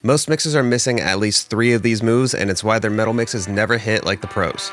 Most mixers are missing at least 3 of these moves, and it's why their metal mixes never hit like the pros.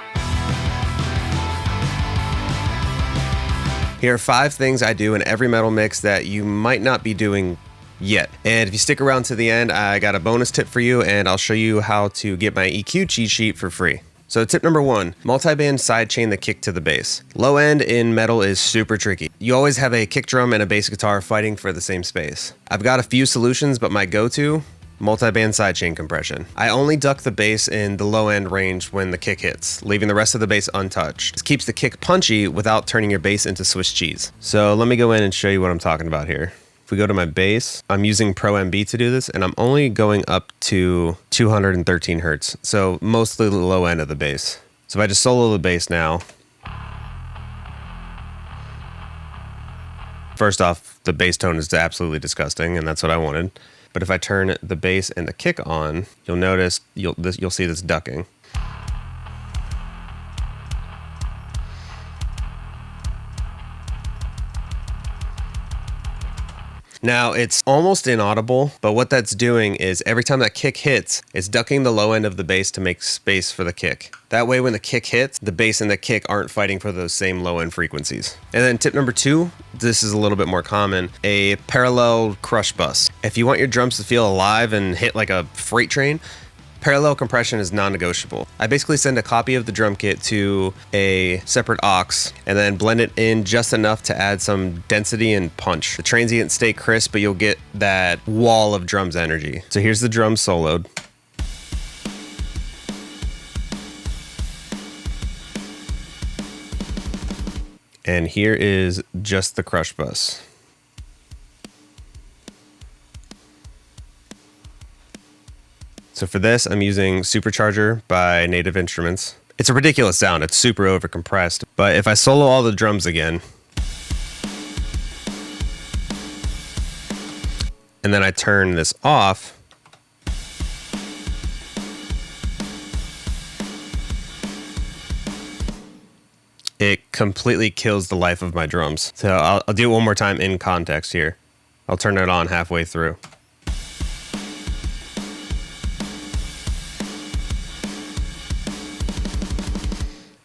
Here are 5 things I do in every metal mix that you might not be doing yet. And if you stick around to the end, I got a bonus tip for you, and I'll show you how to get my EQ cheat sheet for free. So tip number 1, multi-band sidechain the kick to the bass. Low end in metal is super tricky. You always have a kick drum and a bass guitar fighting for the same space. I've got a few solutions, but my go-to, multi-band sidechain compression. I only duck the bass in the low end range when the kick hits, leaving the rest of the bass untouched. This keeps the kick punchy without turning your bass into Swiss cheese. So let me go in and show you what I'm talking about here. If we go to my bass, I'm using Pro MB to do this, and I'm only going up to 213 hertz. So mostly the low end of the bass. So if I just solo the bass now, first off, the bass tone is absolutely disgusting, and that's what I wanted. But if I turn the bass and the kick on, you'll notice you'll see this ducking. Now it's almost inaudible, but what that's doing is every time that kick hits, it's ducking the low end of the bass to make space for the kick. That way when the kick hits, the bass and the kick aren't fighting for those same low end frequencies. And then tip number 2, this is a little bit more common, a parallel crush bus. If you want your drums to feel alive and hit like a freight train, parallel compression is non-negotiable. I basically send a copy of the drum kit to a separate aux and then blend it in just enough to add some density and punch. The transients stay crisp, but you'll get that wall of drums energy. So here's the drum soloed. And here is just the crush bus. So for this, I'm using Supercharger by Native Instruments. It's a ridiculous sound. It's super overcompressed. But if I solo all the drums again, and then I turn this off, it completely kills the life of my drums. So I'll do it one more time in context here. I'll turn it on halfway through.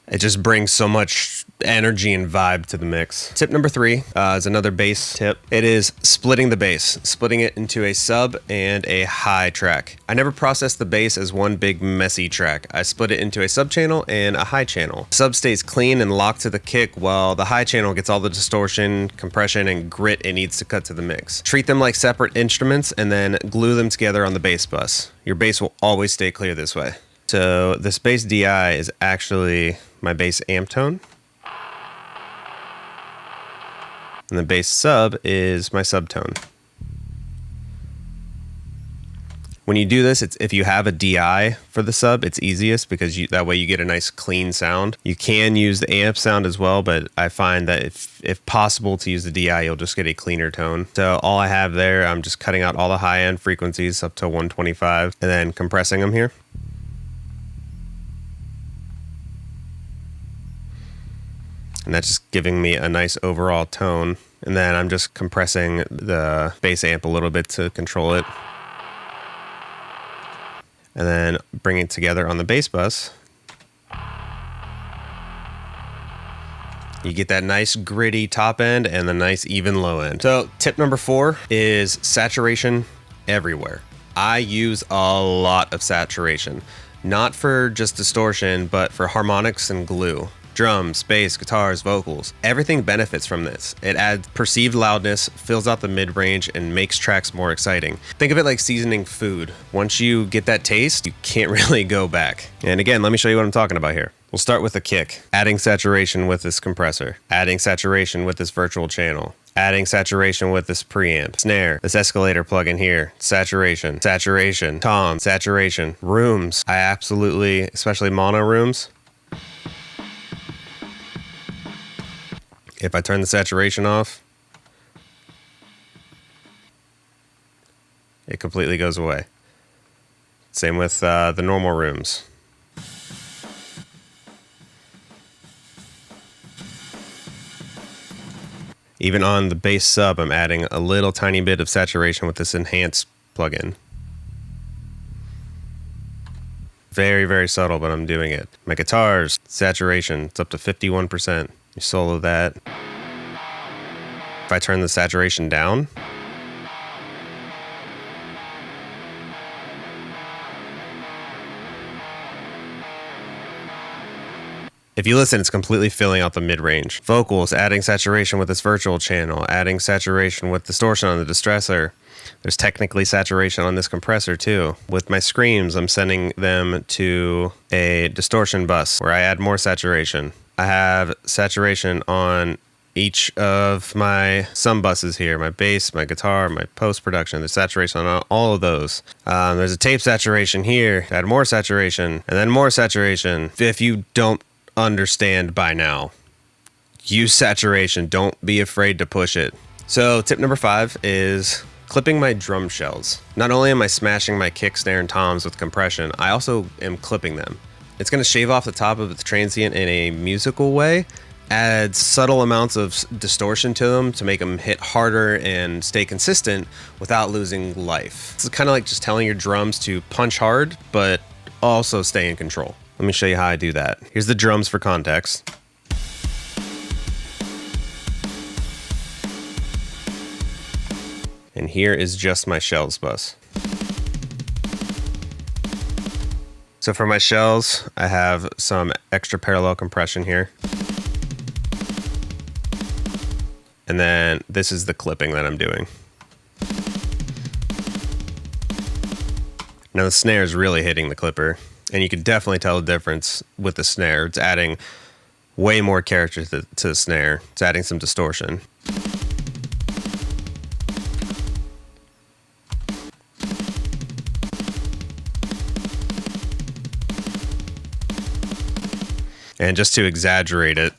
It just brings so much energy and vibe to the mix. Tip number 3 is another bass tip. It is splitting the bass, splitting it into a sub and a high track. I never process the bass as one big messy track. I split it into a sub channel and a high channel. Sub stays clean and locked to the kick, while the high channel gets all the distortion, compression, and grit it needs to cut to the mix. Treat them like separate instruments and then glue them together on the bass bus. Your bass will always stay clear this way. So this bass DI is actually my bass amp tone. And the bass sub is my subtone. When you do this, if you have a DI for the sub, it's easiest because that way you get a nice clean sound. You can use the amp sound as well, but I find that if possible to use the DI, you'll just get a cleaner tone. So all I have there, I'm just cutting out all the high-end frequencies up to 125 and then compressing them here. And that's just giving me a nice overall tone. And then I'm just compressing the bass amp a little bit to control it. And then bring it together on the bass bus. You get that nice gritty top end and the nice even low end. So tip number 4 is saturation everywhere. I use a lot of saturation, not for just distortion, but for harmonics and glue. Drums, bass, guitars, vocals, everything benefits from this. It adds perceived loudness, fills out the mid-range, and makes tracks more exciting. Think of it like seasoning food. Once you get that taste, you can't really go back. And again, let me show you what I'm talking about here. We'll start with the kick. Adding saturation with this compressor. Adding saturation with this virtual channel. Adding saturation with this preamp. Snare. This escalator plug-in here. Saturation. Saturation. Tom. Saturation. Rooms. I absolutely, especially mono rooms, if I turn the saturation off, it completely goes away. Same with the normal rooms. Even on the bass sub, I'm adding a little tiny bit of saturation with this enhance plugin. Very, very subtle, but I'm doing it. My guitars, saturation, it's up to 51%. You solo that. If I turn the saturation down, if you listen, it's completely filling out the mid-range. Vocals, adding saturation with this virtual channel, adding saturation with distortion on the distressor. There's technically saturation on this compressor too. With my screams, I'm sending them to a distortion bus where I add more saturation. I have saturation on each of my sum buses here, my bass, my guitar, my post-production. There's saturation on all of those. There's a tape saturation here, add more saturation, and then more saturation. If you don't understand by now, use saturation. Don't be afraid to push it. So tip number 5 is clipping my drum shells. Not only am I smashing my kick, snare, and toms with compression, I also am clipping them. It's going to shave off the top of the transient in a musical way, add subtle amounts of distortion to them to make them hit harder and stay consistent without losing life. It's kind of like just telling your drums to punch hard, but also stay in control. Let me show you how I do that. Here's the drums for context. And here is just my shells bus. So for my shells, I have some extra parallel compression here. And then this is the clipping that I'm doing. Now the snare is really hitting the clipper, and you can definitely tell the difference with the snare. It's adding way more character to the snare. It's adding some distortion. And just to exaggerate it,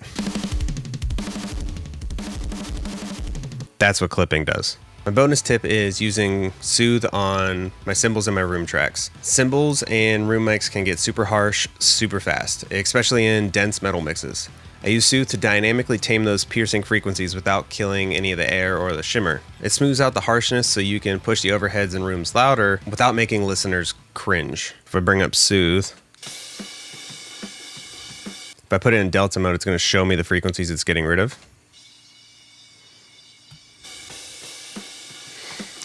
that's what clipping does. My bonus tip is using Soothe on my cymbals and my room tracks. Cymbals and room mics can get super harsh super fast, especially in dense metal mixes. I use Soothe to dynamically tame those piercing frequencies without killing any of the air or the shimmer. It smooths out the harshness so you can push the overheads in rooms louder without making listeners cringe. If I bring up Soothe, if I put it in delta mode, it's going to show me the frequencies it's getting rid of.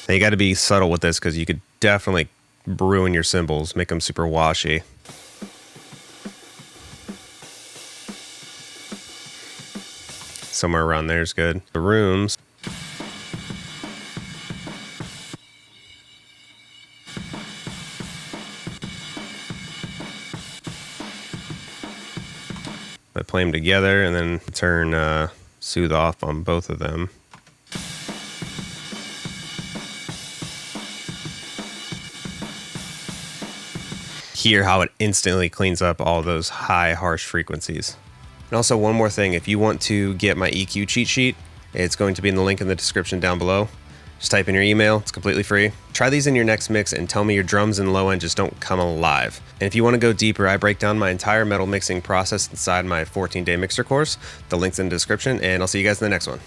Now you got to be subtle with this because you could definitely ruin your cymbals, make them super washy. Somewhere around there is good. The rooms. I play them together and then turn Soothe off on both of them. Hear how it instantly cleans up all those high, harsh frequencies. And also one more thing, if you want to get my EQ cheat sheet, it's going to be in the link in the description down below. Just type in your email, it's completely free. Try these in your next mix and tell me your drums and low end just don't come alive. And if you want to go deeper, I break down my entire metal mixing process inside my 14-day mixer course. The link's in the description, and I'll see you guys in the next one.